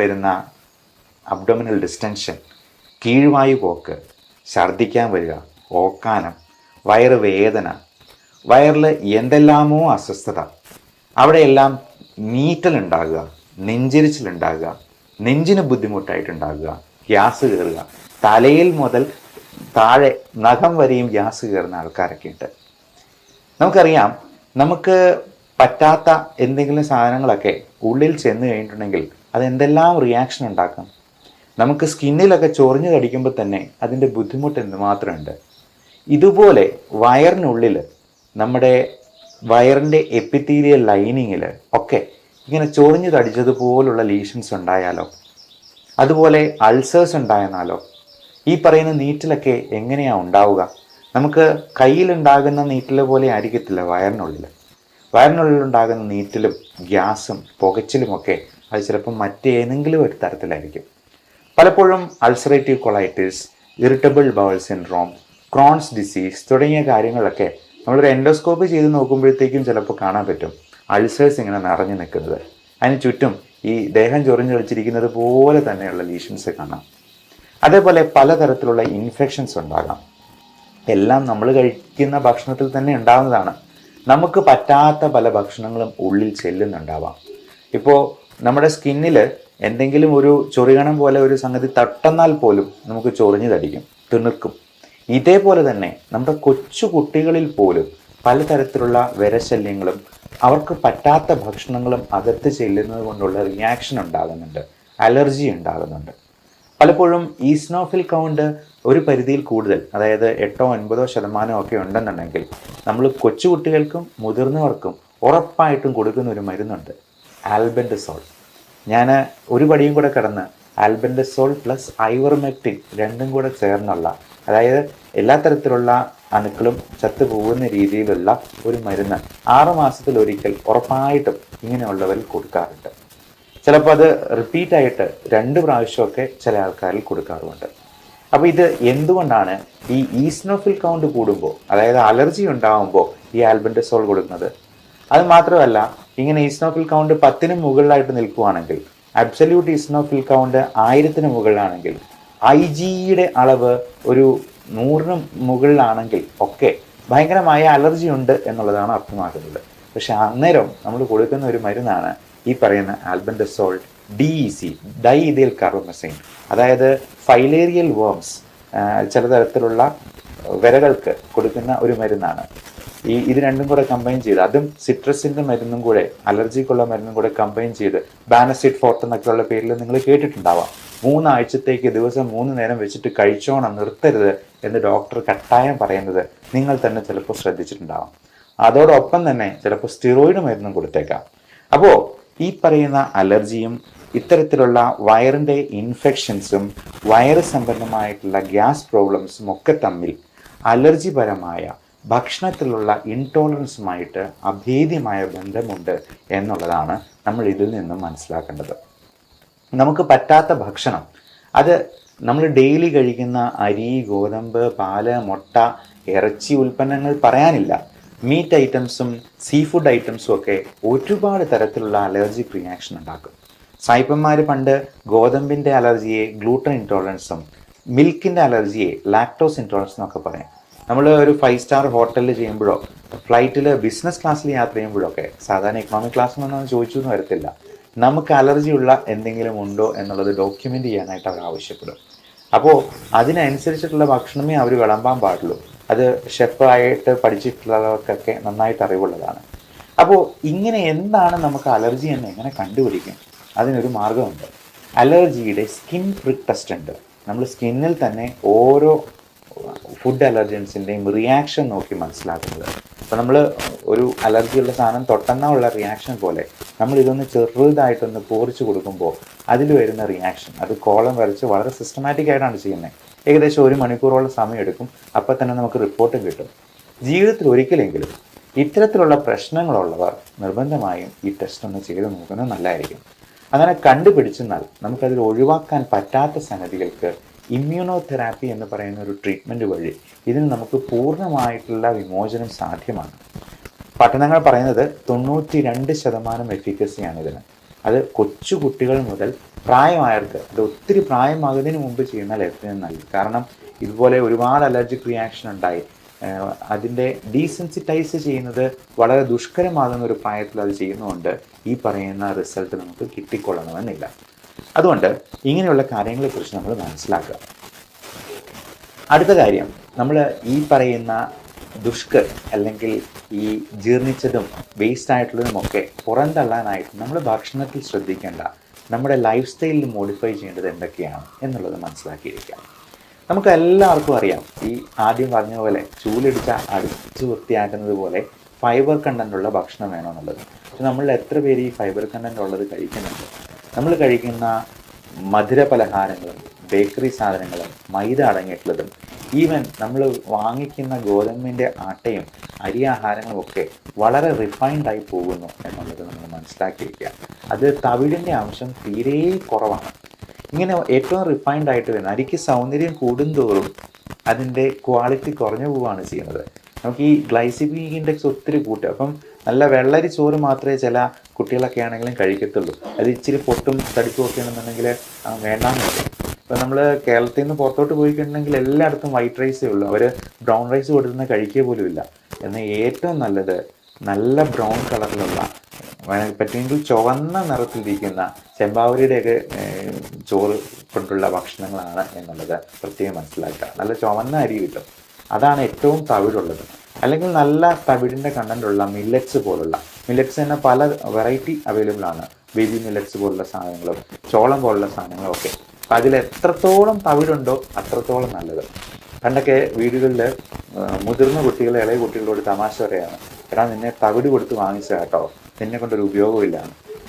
വരുന്ന അബ്ഡോമിനൽ ഡിസ്റ്റൻഷൻ, കീഴ്വായു പോക്ക്, ഛർദ്ദിക്കാൻ വരിക, ഓക്കാനം, വയറ് വേദന, വയറിൽ എന്തെല്ലാമോ അസ്വസ്ഥത, അവിടെയെല്ലാം നീറ്റലുണ്ടാകുക, നെഞ്ചിരിച്ചിലുണ്ടാകുക, നെഞ്ചിന് ബുദ്ധിമുട്ടായിട്ടുണ്ടാകുക, ഗ്യാസ് കയറുക, തലയിൽ മുതൽ താഴെ നഖം വരെയും ഗ്യാസ് കയറുന്ന ആൾക്കാരൊക്കെ ഉണ്ട്. നമുക്കറിയാം, നമുക്ക് പറ്റാത്ത എന്തെങ്കിലും സാധനങ്ങളൊക്കെ ഉള്ളിൽ ചെന്ന് കഴിഞ്ഞിട്ടുണ്ടെങ്കിൽ അത് എന്തെല്ലാം റിയാക്ഷൻ ഉണ്ടാക്കാം. നമുക്ക് സ്കിന്നിലൊക്കെ ചൊറിഞ്ഞു കടിക്കുമ്പോൾ തന്നെ അതിൻ്റെ ബുദ്ധിമുട്ട് എന്തുമാത്രമുണ്ട്. ഇതുപോലെ വയറിനുള്ളിൽ, നമ്മുടെ വയറിൻ്റെ എപ്പിത്തീലിയൽ ലൈനിങ്ങിൽ ഒക്കെ ഇങ്ങനെ ചൊറിഞ്ഞു കടിച്ചതുപോലുള്ള ലീഷൻസ് ഉണ്ടായാലോ, അതുപോലെ അൾസേഴ്സ് ഉണ്ടായെന്നാലോ, ഈ പറയുന്ന നീറ്റിലൊക്കെ എങ്ങനെയാണ് ഉണ്ടാവുക? നമുക്ക് കയ്യിലുണ്ടാകുന്ന നീറ്റിൽ പോലെ ആയിരിക്കത്തില്ല വയറിനുള്ളിലുണ്ടാകുന്ന നീറ്റിലും ഗ്യാസും പുകച്ചിലുമൊക്കെ അത് ചിലപ്പോൾ മറ്റേതെങ്കിലും ഒരു തരത്തിലായിരിക്കും. പലപ്പോഴും ulcerative colitis, irritable bowl syndrome, Crohn's disease തുടങ്ങിയ കാര്യങ്ങളൊക്കെ നമ്മളൊരു എൻഡോസ്കോപ്പി ചെയ്ത് നോക്കുമ്പോഴത്തേക്കും ചിലപ്പോൾ കാണാൻ പറ്റും അൾസേഴ്സ് ഇങ്ങനെ നിറഞ്ഞു നിൽക്കുന്നത്. അതിന് ചുറ്റും ഈ ദേഹം ചൊറിഞ്ഞു കളിച്ചിരിക്കുന്നത് പോലെ തന്നെയുള്ള ലീഷൻസ് കാണാം. അതേപോലെ പലതരത്തിലുള്ള ഇൻഫെക്ഷൻസ് ഉണ്ടാകാം. എല്ലാം നമ്മൾ കഴിക്കുന്ന ഭക്ഷണത്തിൽ തന്നെ ഉണ്ടാകുന്നതാണ്. നമുക്ക് പറ്റാത്ത പല ഭക്ഷണങ്ങളും ഉള്ളിൽ ചെല്ലുന്നുണ്ടാവാം. ഇപ്പോൾ നമ്മുടെ സ്കിന്നിൽ എന്തെങ്കിലും ഒരു ചൊറിയണം പോലെ ഒരു സംഗതി തട്ടുന്നാൽ പോലും നമുക്ക് ചൊറിഞ്ഞു തടിക്കും, തിണുക്കും. ഇതേപോലെ തന്നെ നമ്മുടെ കൊച്ചു കുട്ടികളിൽ പോലും പലതരത്തിലുള്ള വിരശല്യങ്ങളും അവർക്ക് പറ്റാത്ത ഭക്ഷണങ്ങളും അകത്ത് ചെല്ലുന്നത് കൊണ്ടുള്ള റിയാക്ഷൻ ഉണ്ടാകുന്നുണ്ട്, അലർജി ഉണ്ടാകുന്നുണ്ട്. പലപ്പോഴും ഈസ്നോഫിൽ കൗണ്ട് ഒരു പരിധിയിൽ കൂടുതൽ, അതായത് 8-9% ഒക്കെ ഉണ്ടെന്നുണ്ടെങ്കിൽ നമ്മൾ കൊച്ചുകുട്ടികൾക്കും മുതിർന്നവർക്കും ഉറപ്പായിട്ടും കൊടുക്കുന്ന ഒരു മരുന്നുണ്ട്, ആൽബൻഡസോൾ. ഞാൻ ഒരു പടിയും കൂടെ കടന്ന് ആൽബൻഡസോൾ പ്ലസ് ഐവർമെക്റ്റിൻ രണ്ടും കൂടെ ചേർന്നുള്ള, അതായത് എല്ലാ തരത്തിലുള്ള അണുക്കളും ചത്തുപോകുന്ന രീതിയിലുള്ള ഒരു മരുന്ന് 6 മാസത്തിലൊരിക്കൽ ഉറപ്പായിട്ടും ഇങ്ങനെയുള്ളവരിൽ കൊടുക്കാറുണ്ട്. ചിലപ്പോൾ അത് റിപ്പീറ്റായിട്ട് 2 പ്രാവശ്യമൊക്കെ ചില ആൾക്കാരിൽ കൊടുക്കാറുമുണ്ട്. അപ്പോൾ ഇത് എന്തുകൊണ്ടാണ് ഈ ഈസ്നോഫിൽ കൗണ്ട് കൂടുമ്പോൾ, അതായത് അലർജി ഉണ്ടാകുമ്പോൾ ഈ ആൽബൻഡസോൾ കൊടുക്കുന്നത്? അത് മാത്രമല്ല, ഇങ്ങനെ ഈസ്നോഫിൽ കൗണ്ട് 10-ന് മുകളിലായിട്ട് നിൽക്കുകയാണെങ്കിൽ, അബ്സല്യൂട്ട് ഈസ്നോഫിൽ കൗണ്ട് 1000-ന് മുകളിലാണെങ്കിൽ, IgEയുടെ അളവ് ഒരു 100-ന് മുകളിലാണെങ്കിൽ ഒക്കെ ഭയങ്കരമായ അലർജി ഉണ്ട് എന്നുള്ളതാണ് അർത്ഥമാക്കുന്നത്. പക്ഷെ അന്നേരം നമ്മൾ കൊടുക്കുന്ന ഒരു മരുന്നാണ് ഈ പറയുന്ന ആൽബൻഡസോൾ DEC, ഡൈഇഥൈൽ കാർബമസൈൻ. അതായത് ഫൈലേറിയൽ വേംസ്, ചില തരത്തിലുള്ള വിരകൾക്ക് കൊടുക്കുന്ന ഒരു മരുന്നാണ്. ഇത് രണ്ടും കൂടെ കമ്പൈൻ ചെയ്ത്, അതും സിട്രസിൻ്റെ മരുന്നും കൂടെ, അലർജിക്കുള്ള മരുന്നും കൂടെ കമ്പൈൻ ചെയ്ത്, ബാനസിഡ് ഫോർട്ട് എന്നൊക്കെയുള്ള പേരിൽ നിങ്ങൾ കേട്ടിട്ടുണ്ടാവാം. 3 ആഴ്ചത്തേക്ക് ദിവസം 3 നേരം വെച്ചിട്ട് കഴിച്ചോണം, നിർത്തരുത് എന്ന് ഡോക്ടർ കട്ടായം പറയുന്നത് നിങ്ങൾ തന്നെ ചിലപ്പോൾ ശ്രദ്ധിച്ചിട്ടുണ്ടാവാം. അതോടൊപ്പം തന്നെ ചിലപ്പോൾ സ്റ്റിറോയിഡ് മരുന്നും കൊടുത്തേക്കാം. അപ്പോൾ ഈ പറയുന്ന അലർജിയും ഇത്തരത്തിലുള്ള വയറിൻ്റെ ഇൻഫെക്ഷൻസും വയറ് സംബന്ധമായിട്ടുള്ള ഗ്യാസ് പ്രോബ്ലംസും ഒക്കെ തമ്മിൽ അലർജിപരമായ ഭക്ഷണത്തിലുള്ള ഇൻടോളറൻസുമായിട്ട് അഭേദ്യമായ ബന്ധമുണ്ട് എന്നുള്ളതാണ് നമ്മൾ ഇതിൽ നിന്നും മനസ്സിലാക്കേണ്ടത്. നമുക്ക് പറ്റാത്ത ഭക്ഷണം, അത് നമ്മൾ ഡെയിലി കഴിക്കുന്ന അരി, ഗോതമ്പ്, പാല്, മുട്ട, ഇറച്ചി ഉൽപ്പന്നങ്ങൾ പറയാനില്ല, മീറ്റ് ഐറ്റംസും സീ ഫുഡ് ഐറ്റംസും ഒക്കെ ഒരുപാട് തരത്തിലുള്ള അലർജിക് റിയാക്ഷൻ ഉണ്ടാക്കും. സായിപ്പന്മാർ പണ്ട് ഗോതമ്പിൻ്റെ അലർജിയെ ഗ്ലൂട്ടൻ ഇൻടോളറൻസും മിൽക്കിൻ്റെ അലർജിയെ ലാക്ടോസ് ഇൻടോളറൻസ് എന്നൊക്കെ പറയും. നമ്മൾ ഒരു 5 സ്റ്റാർ ഹോട്ടലിൽ ചെയ്യുമ്പോഴോ ഫ്ലൈറ്റിൽ ബിസിനസ് ക്ലാസ്സിൽ യാത്ര ചെയ്യുമ്പോഴൊക്കെ, സാധാരണ ഇക്കണോമിക് ക്ലാസ്സിലൊന്നും ചോദിച്ചു എന്ന് വരത്തില്ല, നമുക്ക് അലർജിയുള്ള എന്തെങ്കിലും ഉണ്ടോ എന്നുള്ളത് ഡോക്യുമെൻ്റ് ചെയ്യാനായിട്ട് അവർ ആവശ്യപ്പെടും. അപ്പോൾ അതിനനുസരിച്ചിട്ടുള്ള ഭക്ഷണമേ അവർ വിളമ്പാൻ പാടുള്ളൂ. അത് ഷെഫായിട്ട് പഠിച്ചിട്ടുള്ളവർക്കൊക്കെ നന്നായിട്ട് അറിവുള്ളതാണ്. അപ്പോൾ ഇങ്ങനെ എന്താണ് നമുക്ക് അലർജി എന്ന് എങ്ങനെ കണ്ടുപിടിക്കും? അതിനൊരു മാർഗമുണ്ട്. അലർജിയുടെ സ്കിൻ പ്രിക്ക് ടെസ്റ്റ് ഉണ്ട്. നമ്മൾ സ്കിന്നിൽ തന്നെ ഓരോ ഫുഡ് അലർജൻസിൻ്റെയും റിയാക്ഷൻ നോക്കി മനസ്സിലാക്കുന്നത്. അപ്പോൾ നമ്മൾ ഒരു അലർജിയുള്ള സാധനം തൊട്ടെന്നുള്ള റിയാക്ഷൻ പോലെ നമ്മൾ ഇതൊന്ന് ചെറുതായിട്ടൊന്ന് പോറിച്ച് കൊടുക്കുമ്പോൾ അതിൽ വരുന്ന റിയാക്ഷൻ, അത് കോളം വരച്ച് വളരെ സിസ്റ്റമാറ്റിക് ആയിട്ടാണ് ചെയ്യുന്നത്. ഏകദേശം 1 മണിക്കൂറോളം സമയമെടുക്കും. അപ്പോൾ തന്നെ നമുക്ക് റിപ്പോർട്ടും കിട്ടും. ജീവിതത്തിൽ ഒരിക്കലെങ്കിലും ഇത്തരത്തിലുള്ള പ്രശ്നങ്ങളുള്ളവർ നിർബന്ധമായും ഈ ടെസ്റ്റ് ഒന്ന് ചെയ്ത് നോക്കുന്നത് നല്ലതായിരിക്കും. അങ്ങനെ കണ്ടുപിടിച്ചെന്നാൽ നമുക്കതിൽ ഒഴിവാക്കാൻ പറ്റാത്ത സംഗതികൾക്ക് ഇമ്മ്യൂണോതെറാപ്പി എന്ന് പറയുന്ന ഒരു ട്രീറ്റ്മെൻറ്റ് വഴി ഇതിന് നമുക്ക് പൂർണ്ണമായിട്ടുള്ള വിമോചനം സാധ്യമാണ്. പഠനങ്ങൾ പറയുന്നത് 92% എഫിക്കസിയാണ് ഇതിന്. അത് കൊച്ചു കുട്ടികൾ മുതൽ പ്രായമായവർക്ക്, അത് ഒത്തിരി പ്രായമാകുന്നതിന് മുമ്പ് ചെയ്യുന്നാൽ ഏറ്റവും നല്ലത്. കാരണം ഇതുപോലെ ഒരുപാട് അലർജിക് റിയാക്ഷൻ ഉണ്ടായി അതിൻ്റെ ഡീസെൻസിറ്റൈസ് ചെയ്യുന്നത് വളരെ ദുഷ്കരമാകുന്ന ഒരു പ്രായത്തിൽ അത് ചെയ്യുന്നതുകൊണ്ട് ഈ പറയുന്ന റിസൾട്ട് നമുക്ക് കിട്ടിക്കൊള്ളണമെന്നില്ല. അതുകൊണ്ട് ഇങ്ങനെയുള്ള കാര്യങ്ങളെക്കുറിച്ച് നമ്മൾ മനസ്സിലാക്കുക. അടുത്ത കാര്യം, നമ്മൾ ഈ പറയുന്ന ദുഷ്കർ അല്ലെങ്കിൽ ഈ ജീർണിച്ചതും വേസ്റ്റ് ആയിട്ടുള്ളതുമൊക്കെ പുറന്തള്ളാനായിട്ട് നമ്മൾ ഭക്ഷണത്തിൽ ശ്രദ്ധിക്കേണ്ട, നമ്മുടെ ലൈഫ് സ്റ്റൈലിൽ മോഡിഫൈ ചെയ്യേണ്ടത് എന്തൊക്കെയാണ് എന്നുള്ളത് മനസ്സിലാക്കിയിരിക്കുക. നമുക്ക് എല്ലാവർക്കും അറിയാം, ഈ ആദ്യം പറഞ്ഞ പോലെ ചൂലിടിച്ച അടിച്ചു വൃത്തിയാക്കുന്നത് പോലെ ഫൈബർ കണ്ടൻ്റ് ഉള്ള ഭക്ഷണം വേണമെന്നുള്ളത്. പക്ഷെ നമ്മൾ എത്ര പേര് ഈ ഫൈബർ കണ്ടൻ്റ് ഉള്ളത് കഴിക്കുന്നുണ്ട്? നമ്മൾ കഴിക്കുന്ന മധുര പലഹാരങ്ങളും ബേക്കറി സാധനങ്ങളും മൈദ അടങ്ങിയിട്ടുള്ളതും ഈവൻ നമ്മൾ വാങ്ങിക്കുന്ന ഗോതമ്പിൻ്റെ ആട്ടയും അരി ആഹാരങ്ങളും ഒക്കെ വളരെ റിഫൈൻഡായി പോകുന്നു എന്നുള്ളത് നമ്മൾ മനസ്സിലാക്കിയിരിക്കുക. അത് തവിടിൻ്റെ അംശം തീരെ കുറവാണ്. ഇങ്ങനെ ഏറ്റവും റിഫൈൻഡ് ആയിട്ട് വരുന്ന അരിക്ക് സൗന്ദര്യം കൂടുന്തോറും അതിൻ്റെ ക്വാളിറ്റി കുറഞ്ഞു പോവുകയാണ് ചെയ്യുന്നത്. നമുക്ക് ഈ ഗ്ലൈസിമിക് ഇൻഡെക്സ് ഒത്തിരി കൂട്ടും. അപ്പം നല്ല വെള്ളരി ചോറ് മാത്രമേ ചില കുട്ടികളൊക്കെ ആണെങ്കിലും കഴിക്കത്തുള്ളൂ. അത് ഇച്ചിരി പൊട്ടും തടിപ്പും ഒക്കെ ആണെന്നുണ്ടെങ്കിൽ വേണ്ടാന്ന് പറയും. ഇപ്പം നമ്മൾ കേരളത്തിൽ നിന്ന് പുറത്തോട്ട് പോയിട്ടുണ്ടെങ്കിൽ എല്ലായിടത്തും വൈറ്റ് റൈസേ ഉള്ളൂ. അവർ ബ്രൗൺ റൈസ് കൊടുക്കുന്ന കഴിക്കുക പോലും ഇല്ല. എന്നാൽ ഏറ്റവും നല്ലത് നല്ല ബ്രൗൺ കളറിലുള്ള, പറ്റുമെങ്കിൽ ചുവന്ന നിറത്തിലിരിക്കുന്ന ചെമ്പാവരിയുടെയൊക്കെ ചോറ് കൊണ്ടുള്ള ഭക്ഷണങ്ങളാണ് എന്നുള്ളത് പ്രത്യേകം മനസ്സിലാക്കുക. നല്ല ചുവന്ന അരി കിട്ടും, അതാണ് ഏറ്റവും തവിടുള്ളത്. അല്ലെങ്കിൽ നല്ല തവിടിൻ്റെ കണ്ടൻ്റുള്ള മില്ലറ്റ്സ് പോലുള്ള, മില്ലറ്റ്സ് തന്നെ പല വെറൈറ്റി അവൈലബിൾ ആണ്. ബേബി മില്ലറ്റ്സ് പോലുള്ള സാധനങ്ങളും ചോളം പോലുള്ള സാധനങ്ങളും ഒക്കെ. അപ്പം അതിൽ എത്രത്തോളം തവിടുണ്ടോ അത്രത്തോളം നല്ലത്. പണ്ടൊക്കെ വീടുകളിൽ മുതിർന്ന കുട്ടികൾ ഇളയ കുട്ടികളോട് തമാശ പറയാണ്, എടാ നിന്നെ തവിട് കൊടുത്ത് വാങ്ങിച്ച കേട്ടോ, നിന്നെ കൊണ്ടൊരു ഉപയോഗമില്ല.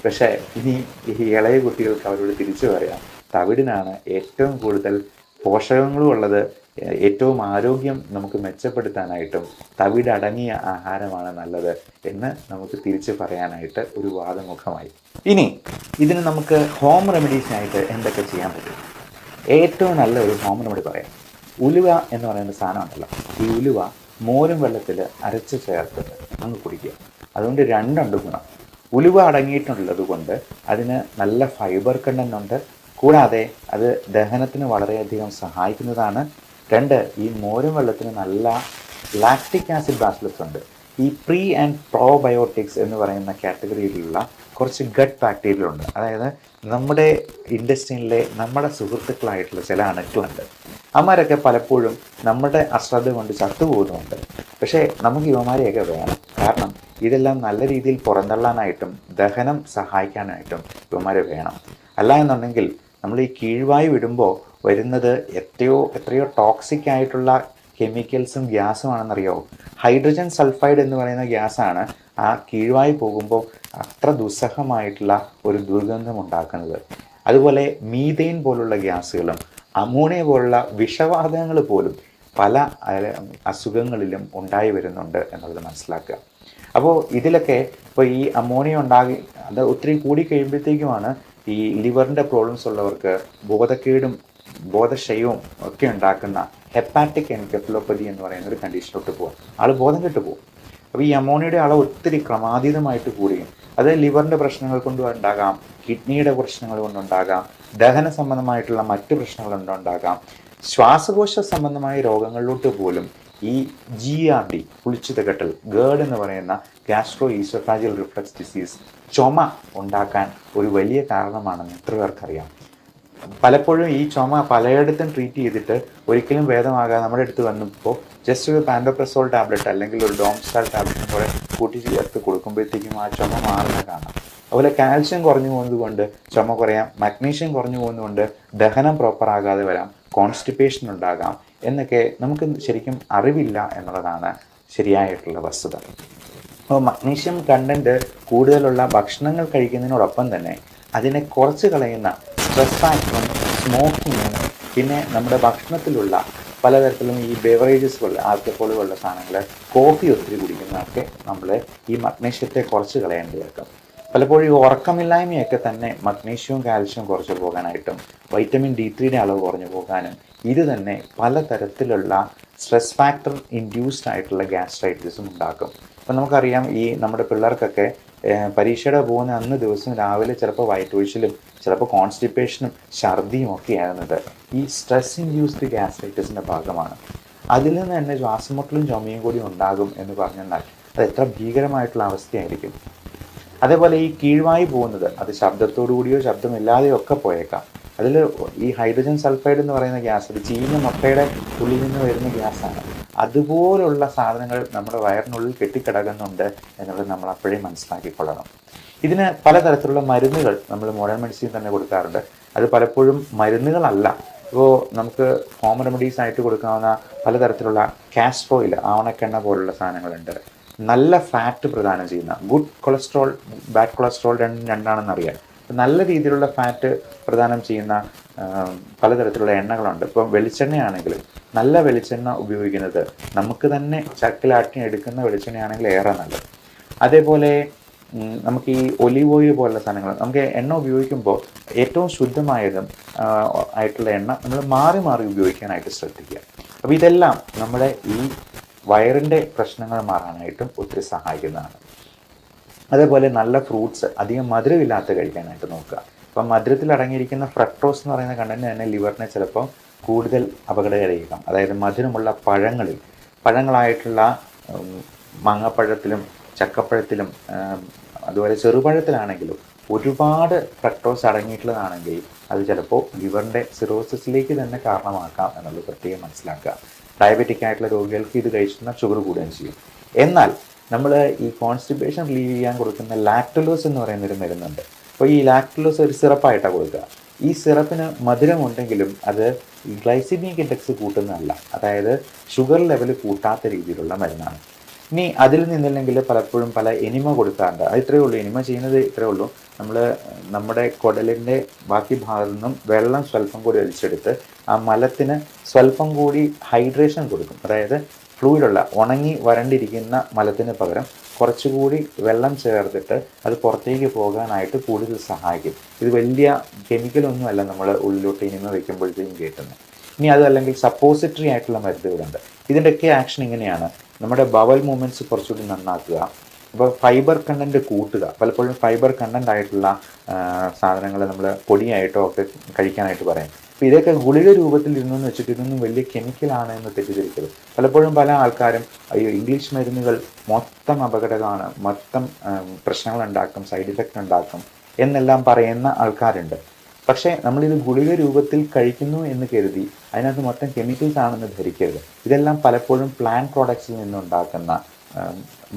പക്ഷേ ഇനി ഈ ഇളയ കുട്ടികൾക്ക് അവരോട് തിരിച്ചു പറയാം, തവിടിനാണ് ഏറ്റവും കൂടുതൽ പോഷകങ്ങളും ഉള്ളത്, ഏറ്റവും ആരോഗ്യം നമുക്ക് മെച്ചപ്പെടുത്താനായിട്ടും തവിടടങ്ങിയ ആഹാരമാണ് നല്ലത് എന്ന് നമുക്ക് തിരിച്ചു പറയാനായിട്ട് ഒരു വാദമുഖമായി. ഇനി ഇതിന് നമുക്ക് ഹോം റെമഡീസിനായിട്ട് എന്തൊക്കെ ചെയ്യാൻ പറ്റും? ഏറ്റവും നല്ല ഒരു ഹോം റെമഡി പറയാം. ഉലുവ എന്ന് പറയുന്ന സാധനം ഉണ്ടല്ലോ, ഈ ഉലുവ മോരും വെള്ളത്തിൽ അരച്ച് ചേർത്തിട്ട് അങ്ങ് കുടിക്കുക. അതുകൊണ്ട് രണ്ടുണ്ട് ഗുണം. ഉലുവ അടങ്ങിയിട്ടുള്ളത് കൊണ്ട് അതിന് നല്ല ഫൈബർ കണ്ടൻ്റ് ഉണ്ട്, കൂടാതെ അത് ദഹനത്തിന് വളരെയധികം സഹായിക്കുന്നതാണ്. രണ്ട്, ഈ മോരും വെള്ളത്തിന് നല്ല ലാക്റ്റിക് ആസിഡ് ബാസിലസ് ഉണ്ട്. ഈ പ്രീ ആൻഡ് പ്രോബയോട്ടിക്സ് എന്ന് പറയുന്ന കാറ്റഗറിയിലുള്ള കുറച്ച് ഗട്ട് ബാക്ടീരിയ ഉണ്ട്. അതായത് നമ്മുടെ ഇൻഡസ്ട്രിയിലെ നമ്മുടെ സുഹൃത്തുക്കളായിട്ടുള്ള ചില അണുക്കളുണ്ട്. അവന്മാരൊക്കെ പലപ്പോഴും നമ്മുടെ അശ്രദ്ധ കൊണ്ട് ചത്തുപോകുന്നുണ്ട്. പക്ഷേ നമുക്ക് ഇവന്മാരെയൊക്കെ വേണം. കാരണം ഇതെല്ലാം നല്ല രീതിയിൽ പുറന്തള്ളാനായിട്ടും ദഹനം സഹായിക്കാനായിട്ടും ഇവന്മാരെ വേണം. അല്ല എന്നുണ്ടെങ്കിൽ നമ്മൾ ഈ കീഴ്വായു വിടുമ്പോൾ വരുന്നത് എത്രയോ ടോക്സിക് ആയിട്ടുള്ള കെമിക്കൽസും ഗ്യാസുമാണെന്നറിയോ? ഹൈഡ്രജൻ സൾഫൈഡ് എന്ന് പറയുന്ന ഗ്യാസാണ് ആ കീഴ്വായു പോകുമ്പോൾ അത്ര ദുസ്സഹമായിട്ടുള്ള ഒരു ദുർഗന്ധം ഉണ്ടാക്കുന്നത്. അതുപോലെ മീഥെയിൻ പോലുള്ള ഗ്യാസുകളും അമോണിയ പോലുള്ള വിഷവാതകങ്ങൾ പോലും പല അസുഖങ്ങളിലും ഉണ്ടായി വരുന്നുണ്ട് എന്നുള്ളത് മനസ്സിലാക്കുക. അപ്പോൾ ഇതിലൊക്കെ ഇപ്പോൾ ഈ അമോണിയ അത് ഒത്തിരി കൂടി കഴിയുമ്പോഴത്തേക്കുമാണ് ഈ ലിവറിൻ്റെ പ്രോബ്ലംസ് ഉള്ളവർക്ക് ബോധക്കേടും ബോധക്ഷയവും ഒക്കെ ഉണ്ടാക്കുന്ന ഹെപ്പാറ്റിക് എൻകെഫലോപ്പതി എന്ന് പറയുന്ന ഒരു കണ്ടീഷനിലോട്ട് പോകും. ആൾ ബോധം കെട്ടു പോകും. അപ്പോൾ ഈ അമോണിയയുടെ അളവ് ഒത്തിരി ക്രമാതീതമായിട്ട് കൂടുകയും അത് ലിവറിൻ്റെ പ്രശ്നങ്ങൾ കൊണ്ടുണ്ടാകാം, കിഡ്നിയുടെ പ്രശ്നങ്ങൾ കൊണ്ടുണ്ടാകാം, ദഹന സംബന്ധമായിട്ടുള്ള മറ്റ് പ്രശ്നങ്ങൾ കൊണ്ടുണ്ടാകാം, ശ്വാസകോശ സംബന്ധമായ രോഗങ്ങളിലോട്ട് പോലും ഈ GERD പുളിച്ചിതകെട്ടൽ, ഗേർഡ് എന്ന് പറയുന്ന ഗ്യാസ്ട്രോ ഈസോഫാജിയൽ റിഫ്ലക്സ് ഡിസീസ്, ചുമ ഉണ്ടാക്കാൻ ഒരു വലിയ കാരണമാണെന്ന് എത്ര പേർക്കറിയാം? പലപ്പോഴും ഈ ചുമ പലയിടത്തും ട്രീറ്റ് ചെയ്തിട്ട് ഒരിക്കലും ഭേദമാകാതെ നമ്മുടെ അടുത്ത് വന്നപ്പോൾ ജസ്റ്റ് ഒരു പാൻഡോപ്രസോൾ ടാബ്ലറ്റ് അല്ലെങ്കിൽ ഒരു ഡോംസ്റ്റാൾ ടാബ്ലറ്റും കൂടെ കൂട്ടി ചേർത്ത് കൊടുക്കുമ്പോഴത്തേക്കും ആ ചുമ മാറുന്ന കാണാം. അതുപോലെ കാൽഷ്യം കുറഞ്ഞു പോകുന്നത് കൊണ്ട് ചുമ കുറയാം, മഗ്നീഷ്യം കുറഞ്ഞു പോകുന്നതുകൊണ്ട് ദഹനം പ്രോപ്പറാകാതെ വരാം, കോൺസ്റ്റിപ്പേഷൻ ഉണ്ടാകാം എന്നൊക്കെ നമുക്ക് ശരിക്കും അറിവില്ല എന്നുള്ളതാണ് ശരിയായിട്ടുള്ള വസ്തുത. അപ്പോൾ മഗ്നീഷ്യം കണ്ടൻറ്റ് കൂടുതലുള്ള ഭക്ഷണങ്ങൾ കഴിക്കുന്നതിനോടൊപ്പം തന്നെ അതിനെ കുറച്ച് കളയുന്ന സ്ട്രെസ് ഫാക്ടറും സ്മോക്കിങ്ങും പിന്നെ നമ്മുടെ ഭക്ഷണത്തിലുള്ള പലതരത്തിലും ഈ ബെവറേജസ് പോലെ ആൽക്കഹോൾ പോലുള്ള സാധനങ്ങൾ, കോഫി ഒത്തിരി കുടിക്കുന്നതൊക്കെ നമ്മൾ ഈ മഗ്നീഷ്യത്തെ കുറച്ച് കളയേണ്ടതായിരിക്കും. പലപ്പോഴും ഈ ഉറക്കമില്ലായ്മയൊക്കെ തന്നെ മഗ്നീഷ്യവും കാൽഷ്യവും കുറച്ച് പോകാനായിട്ടും വൈറ്റമിൻ D3 അളവ് കുറഞ്ഞു പോകാനും ഇത് തന്നെ പലതരത്തിലുള്ള സ്ട്രെസ് ഫാക്ടർ ഇൻഡ്യൂസ്ഡ് ആയിട്ടുള്ള ഗ്യാസ്ട്രൈറ്റിസും ഉണ്ടാക്കും. അപ്പം നമുക്കറിയാം ഈ നമ്മുടെ പിള്ളേർക്കൊക്കെ പരീക്ഷയുടെ പോകുന്ന അന്ന് ദിവസം രാവിലെ ചിലപ്പോൾ വയറ്റൊഴിച്ചിലും ചിലപ്പോൾ കോൺസ്റ്റിപ്പേഷനും ഛർദിയും ഒക്കെ ആകുന്നത് ഈ സ്ട്രെസ് ഇൻഡ്യൂസ്ഡ് ഗ്യാസ്ട്രൈറ്റിസിൻ്റെ ഭാഗമാണ്. അതിൽ നിന്ന് തന്നെ ശ്വാസമുട്ടലും ചുമയും കൂടി ഉണ്ടാകും എന്ന് പറഞ്ഞാൽ അത് എത്ര ഭീകരമായിട്ടുള്ള അവസ്ഥയായിരിക്കും. അതേപോലെ ഈ കീഴ്വായി പോകുന്നത് അത് ശബ്ദത്തോടു കൂടിയോ ശബ്ദമില്ലാതെയോ ഒക്കെ പോയേക്കാം. അതിൽ ഈ ഹൈഡ്രജൻ സൾഫൈഡ് എന്ന് പറയുന്ന ഗ്യാസ്, അത് ചീഞ്ഞ മുട്ടയുടെ ഉള്ളിൽ നിന്ന് വരുന്ന ഗ്യാസാണ്. അതുപോലുള്ള സാധനങ്ങൾ നമ്മുടെ വയറിനുള്ളിൽ കെട്ടിക്കിടക്കുന്നുണ്ട് എന്നുള്ളത് നമ്മൾ അപ്പോഴേ മനസ്സിലാക്കിക്കൊള്ളണം. ഇതിന് പലതരത്തിലുള്ള മരുന്നുകൾ നമ്മൾ മോഡേൺ മെഡിസിൻ തന്നെ കൊടുക്കാറുണ്ട്. അത് പലപ്പോഴും മരുന്നുകളല്ല. ഇപ്പോൾ നമുക്ക് ഹോം റെമഡീസ് ആയിട്ട് കൊടുക്കാവുന്ന പലതരത്തിലുള്ള കാസ്റ്റർ ഓയിൽ, ആവണക്കെണ്ണ പോലുള്ള സാധനങ്ങളുണ്ട്. നല്ല ഫാറ്റ് പ്രദാനം ചെയ്യുന്ന ഗുഡ് കൊളസ്ട്രോൾ, ബാഡ് കൊളസ്ട്രോൾ രണ്ടാണെന്നറിയാം. നല്ല രീതിയിലുള്ള ഫാറ്റ് പ്രദാനം ചെയ്യുന്ന പലതരത്തിലുള്ള എണ്ണകളുണ്ട്. ഇപ്പം വെളിച്ചെണ്ണയാണെങ്കിൽ നല്ല വെളിച്ചെണ്ണ ഉപയോഗിക്കുന്നത് നമുക്ക് തന്നെ ചക്കിലാട്ടി എടുക്കുന്ന വെളിച്ചെണ്ണയാണെങ്കിൽ ഏറെ നല്ലത്. അതേപോലെ നമുക്ക് ഈ ഒലീവ് ഓയിൽ പോലുള്ള സാധനങ്ങൾ, നമുക്ക് എണ്ണ ഉപയോഗിക്കുമ്പോൾ ഏറ്റവും ശുദ്ധമായതും ആയിട്ടുള്ള എണ്ണ നമ്മൾ മാറി മാറി ഉപയോഗിക്കാനായിട്ട് ശ്രദ്ധിക്കുക. അപ്പോൾ ഇതെല്ലാം നമ്മുടെ ഈ വയറിൻ്റെ പ്രശ്നങ്ങൾ മാറാനായിട്ടും ഒത്തിരി സഹായിക്കുന്നതാണ്. അതേപോലെ നല്ല ഫ്രൂട്ട്സ് അധികം മധുരമില്ലാത്ത കഴിക്കാനായിട്ട് നോക്കുക. അപ്പം മധുരത്തിൽ അടങ്ങിയിരിക്കുന്ന ഫ്രക്ടോസ് എന്ന് പറയുന്ന കണ്ടന്റ് തന്നെ ലിവറിനെ ചിലപ്പോൾ കൂടുതൽ അപകടകരമായിരിക്കാം. അതായത് മധുരമുള്ള പഴങ്ങളായിട്ടുള്ള മാങ്ങാപ്പഴത്തിലും ചക്കപ്പഴത്തിലും അതുപോലെ ചെറുപഴത്തിലാണെങ്കിലും ഒരുപാട് ഫ്രക്ടോസ് അടങ്ങിയിട്ടുള്ളതാണെങ്കിൽ അത് ചിലപ്പോൾ ലിവറിൻ്റെ സിറോസിസിലേക്ക് തന്നെ കാരണമാക്കാം എന്നുള്ളത് പ്രത്യേകം മനസ്സിലാക്കുക. ഡയബറ്റിക് ആയിട്ടുള്ള രോഗികൾക്ക് ഇത് കഴിക്കുന്ന ഷുഗർ കൂടുകയും ചെയ്യും. എന്നാൽ നമ്മൾ ഈ കോൺസ്റ്റിപ്പേഷൻ റിലീവ് ചെയ്യാൻ കൊടുക്കുന്ന ലാക്ടുലോസ് എന്ന് പറയുന്നൊരു മരുന്നുണ്ട്. അപ്പോൾ ഈ ലാക്ടുലോസ് ഒരു സിറപ്പായിട്ടാണ് കൊടുക്കുക. ഈ സിറപ്പിന് മധുരമുണ്ടെങ്കിലും അത് ഗ്ലൈസിമിക് ഇൻഡെക്സ് കൂട്ടുന്നതല്ല, അതായത് ഷുഗർ ലെവൽ കൂട്ടാത്ത രീതിയിലുള്ള മരുന്നാണ്. ഇനി അതിൽ നിന്നില്ലെങ്കിൽ പലപ്പോഴും പല എനിമ കൊടുക്കാറുണ്ട്. അത് ഇത്രയേ ഉള്ളൂ, എനിമ ചെയ്യുന്നത് ഇത്രയേ ഉള്ളൂ. നമ്മൾ നമ്മുടെ കുടലിൻ്റെ ബാക്കി ഭാഗത്തു നിന്നും വെള്ളം സ്വല്പം കൂടി വലിച്ചെടുത്ത് ആ മലത്തിന് സ്വല്പം കൂടി ഹൈഡ്രേഷൻ കൊടുക്കും. അതായത് ഫ്ലൂയിഡുള്ള ഉണങ്ങി വരണ്ടിരിക്കുന്ന മലത്തിന് പകരം കുറച്ചുകൂടി വെള്ളം ചേർത്തിട്ട് അത് പുറത്തേക്ക് പോകാനായിട്ട് കൂടുതൽ സഹായിക്കും. ഇത് വലിയ കെമിക്കലൊന്നുമല്ല നമ്മൾ ഉള്ളിലോട്ട് ഇനിമ വയ്ക്കുമ്പോഴത്തേക്കും കേട്ടുന്നത്. ഇനി അതല്ലെങ്കിൽ സപ്പോസിറ്ററി ആയിട്ടുള്ള മരുന്നുകളുണ്ട്. ഇതിൻ്റെയൊക്കെ ആക്ഷൻ ഇങ്ങനെയാണ്: നമ്മുടെ ബവൽ മൂവ്മെൻറ്റ്സ് കുറച്ചുകൂടി നന്നാക്കുക, അപ്പോൾ ഫൈബർ കണ്ടൻറ്റ് കൂട്ടുക. പലപ്പോഴും ഫൈബർ കണ്ടൻ്റ് ആയിട്ടുള്ള സാധനങ്ങൾ നമ്മൾ പൊടിയായിട്ടോ ഒക്കെ കഴിക്കാനായിട്ട് പറയും. അപ്പോൾ ഇതൊക്കെ ഗുളിക രൂപത്തിൽ ഇരുന്നെന്ന് വെച്ചിട്ട് ഇതൊന്നും വലിയ കെമിക്കലാണ് എന്ന് തെറ്റിദ്ധരിക്കരുത്. പലപ്പോഴും പല ആൾക്കാരും അയ്യോ ഇംഗ്ലീഷ് മരുന്നുകൾ മൊത്തം അപകടമാണ്, മൊത്തം പ്രശ്നങ്ങൾ ഉണ്ടാക്കും, സൈഡ് ഇഫക്റ്റ് ഉണ്ടാക്കും എന്നെല്ലാം പറയുന്ന ആൾക്കാരുണ്ട്. പക്ഷേ നമ്മളിത് ഗുളിക രൂപത്തിൽ കഴിക്കുന്നു എന്ന് കരുതി അതിനകത്ത് മൊത്തം കെമിക്കൽസ് ആണെന്ന് ധരിക്കരുത്. ഇതെല്ലാം പലപ്പോഴും പ്ലാന്റ് പ്രോഡക്ട്സിൽ നിന്നുണ്ടാക്കുന്ന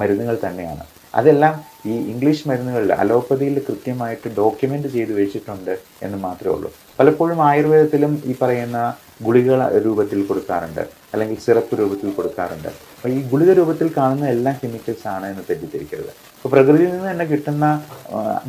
മരുന്നുകൾ തന്നെയാണ്. അതെല്ലാം ഈ ഇംഗ്ലീഷ് മരുന്നുകളിൽ അലോപ്പതിയിൽ കൃത്യമായിട്ട് ഡോക്യുമെൻ്റ് ചെയ്ത് വെച്ചിട്ടുണ്ട് എന്ന് മാത്രമേ ഉള്ളൂ. പലപ്പോഴും ആയുർവേദത്തിലും ഈ പറയുന്ന ഗുളിക രൂപത്തിൽ കൊടുക്കാറുണ്ട്, അല്ലെങ്കിൽ സിറപ്പ് രൂപത്തിൽ കൊടുക്കാറുണ്ട്. അപ്പോൾ ഈ ഗുളിക രൂപത്തിൽ കാണുന്ന എല്ലാം കെമിക്കൽസ് ആണ് എന്ന് തെറ്റിദ്ധരിക്കരുത്. അപ്പോൾ പ്രകൃതിയിൽ നിന്ന് തന്നെ കിട്ടുന്ന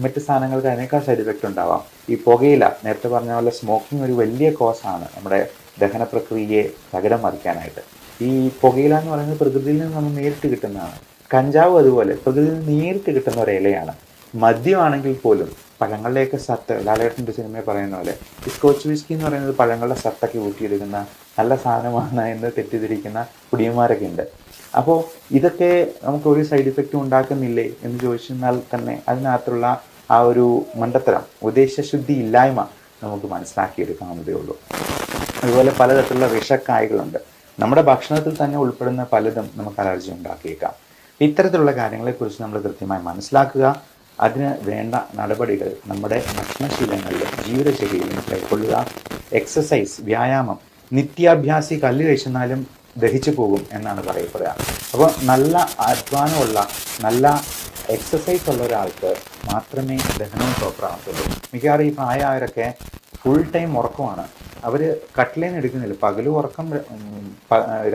മറ്റ് സാധനങ്ങൾക്ക് അതിനേക്കാൾ സൈഡ് എഫക്റ്റ് ഉണ്ടാവാം. ഈ പുകയില, നേരത്തെ പറഞ്ഞ പോലെ സ്മോക്കിംഗ് ഒരു വലിയ കോസാണ് നമ്മുടെ ദഹന പ്രക്രിയയെ തകിടം മറിക്കാനായിട്ട്. ഈ പുകയില എന്ന് പറയുന്നത് പ്രകൃതിയിൽ നിന്ന് നമ്മൾ നേരിട്ട് കിട്ടുന്നതാണ്. കഞ്ചാവ് അതുപോലെ പ്രകൃതിയിൽ നിന്ന് നേരിട്ട് കിട്ടുന്ന ഒരു ഇലയാണ്. മദ്യമാണെങ്കിൽ പോലും പഴങ്ങളുടെയൊക്കെ സത്ത്, ലാലേട്ടൻ്റെ സിനിമയെ പറയുന്ന പോലെ ഈ സ്കോച്ച് വിസ്കി എന്ന് പറയുന്നത് പഴങ്ങളുടെ സത്തൊക്കെ ഊറ്റിയെടുക്കുന്ന നല്ല സാധനമാണ് എന്ന് തെറ്റിദ്ധരിക്കുന്ന കുടിയന്മാരൊക്കെ ഉണ്ട്. അപ്പോൾ ഇതൊക്കെ നമുക്ക് ഒരു സൈഡ് ഇഫക്റ്റും ഉണ്ടാക്കുന്നില്ലേ എന്ന് ചോദിച്ചാൽ തന്നെ അതിനകത്തുള്ള ആ ഒരു മണ്ടത്തരം, ഉദ്ദേശശുദ്ധി ഇല്ലായ്മ നമുക്ക് മനസ്സിലാക്കിയെടുക്കാവുന്നതേ ഉള്ളൂ. അതുപോലെ പലതരത്തിലുള്ള വിഷക്കായകളുണ്ട്. നമ്മുടെ ഭക്ഷണത്തിൽ തന്നെ ഉൾപ്പെടുന്ന പലതും നമുക്ക് അലർജി ഉണ്ടാക്കിയേക്കാം. ഇത്തരത്തിലുള്ള കാര്യങ്ങളെക്കുറിച്ച് നമ്മൾ കൃത്യമായി മനസ്സിലാക്കുക. അതിന് വേണ്ട നടപടികൾ നമ്മുടെ ഭക്ഷണശീലങ്ങളിലും ജീവിതചര്യയിലും കൈക്കൊള്ളുക. എക്സസൈസ്, വ്യായാമം, നിത്യാഭ്യാസി കല്ല് കഴിച്ചെന്നാലും ദഹിച്ചു പോകും എന്നാണ് പറയപ്പെടുക. അപ്പോൾ നല്ല അധ്വാനമുള്ള, നല്ല എക്സസൈസ് ഉള്ള ഒരാൾക്ക് മാത്രമേ ദഹനവും പ്രോപ്പറാകത്തുള്ളൂ. മിക്കവാറും ഈ പ്രായമായവരൊക്കെ ഫുൾ ടൈം ഉറക്കമാണ്. അവർ കട്ടിലേന്ന് എടുക്കുന്നില്ല, പകലും ഉറക്കം,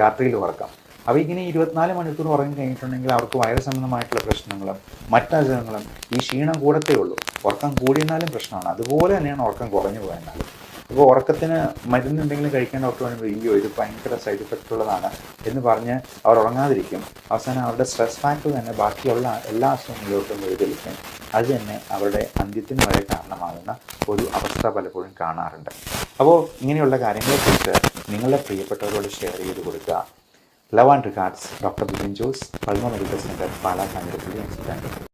രാത്രിയിൽ ഉറക്കം. അപ്പോൾ ഇങ്ങനെ 24 മണിക്കൂർ ഉറങ്ങി കഴിഞ്ഞിട്ടുണ്ടെങ്കിൽ അവർക്ക് വയറ് സംബന്ധമായിട്ടുള്ള പ്രശ്നങ്ങളും മറ്റസുഖങ്ങളും ഈ ക്ഷീണം കൂടത്തേ ഉള്ളൂ. ഉറക്കം കൂടിയെന്നാലും പ്രശ്നമാണ്. അതുപോലെ തന്നെയാണ് ഉറക്കം കുറഞ്ഞു പോയെന്നാലും. അപ്പോൾ ഉറക്കത്തിന് മരുന്ന് എന്തെങ്കിലും കഴിക്കാൻ ഡോക്ടർ പറയുമ്പോൾ അയ്യോ ഇത് ഭയങ്കര സൈഡ് ഇഫക്റ്റ് ഉള്ളതാണ് എന്ന് പറഞ്ഞ് അവർ ഉറങ്ങാതിരിക്കും. അവസാനം അവരുടെ സ്ട്രെസ് ഫാക്ടർ തന്നെ ബാക്കിയുള്ള എല്ലാ അസുഖങ്ങളിലോട്ടും വഴിതെളിക്കും. അത് തന്നെ അവരുടെ അന്ത്യത്തിന് വരെ കാരണമാകുന്ന ഒരു അവസ്ഥ പലപ്പോഴും കാണാറുണ്ട്. അപ്പോൾ ഇങ്ങനെയുള്ള കാര്യങ്ങളെക്കുറിച്ച് നിങ്ങളുടെ പ്രിയപ്പെട്ടവരോട് ഷെയർ ചെയ്ത് കൊടുക്കുക. Love and regards, doctor Bipin Jose, Pulma medical centre, Pala Kanjirappally.